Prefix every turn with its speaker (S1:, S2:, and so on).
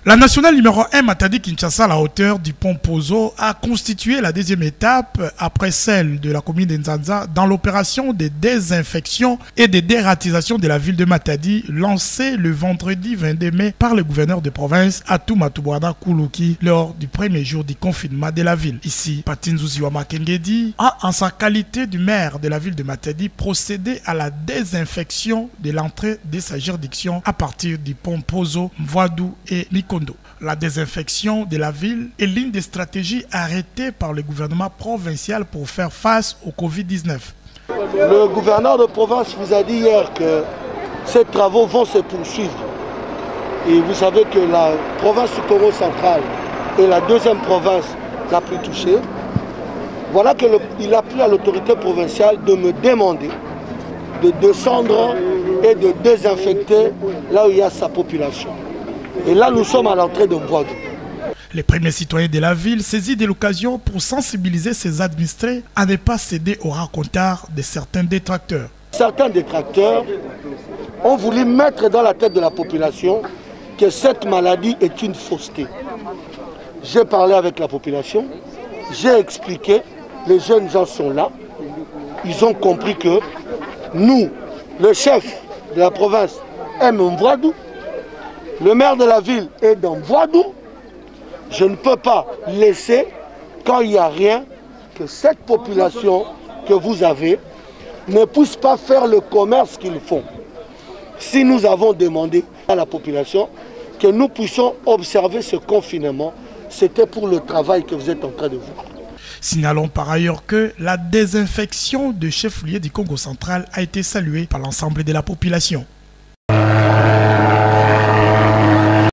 S1: La nationale numéro 1 Matadi-Kinshasa à la hauteur du pont Pozo a constitué la deuxième étape après celle de la commune de Nzanza dans l'opération de désinfection et de dératisation de la ville de Matadi lancée le vendredi 22 mai par le gouverneur de province Atou Matouboada Koulouki lors du premier jour du confinement de la ville. Ici, Patinzouziwa Makengedi a en sa qualité du maire de la ville de Matadi procédé à la désinfection de l'entrée de sa juridiction à partir du pont Pozo, Mvoadou et Mikondo. La désinfection de la ville est l'une des stratégies arrêtées par le gouvernement provincial pour faire face au Covid-19.
S2: Le gouverneur de province vous a dit hier que ces travaux vont se poursuivre. Et vous savez que la province du Congo central est la deuxième province la plus touchée. Voilà qu'il a pris à l'autorité provinciale de me demander de descendre et de désinfecter là où il y a sa population. Et là, nous sommes à l'entrée de Mvoadou.
S1: Les premiers citoyens de la ville saisis de l'occasion pour sensibiliser ses administrés à ne pas céder au racontard de certains détracteurs.
S2: Certains détracteurs ont voulu mettre dans la tête de la population que cette maladie est une fausseté. J'ai parlé avec la population, j'ai expliqué, les jeunes gens sont là, ils ont compris que nous, le chef de la province, aime Mvoadou. Le maire de la ville est dans Mvoadou. Je ne peux pas laisser, quand il n'y a rien, que cette population que vous avez ne puisse pas faire le commerce qu'ils font. Si nous avons demandé à la population que nous puissions observer ce confinement, c'était pour le travail que vous êtes en train de voir.
S1: Signalons par ailleurs que la désinfection de chef-lieu du Congo central a été saluée par l'ensemble de la population.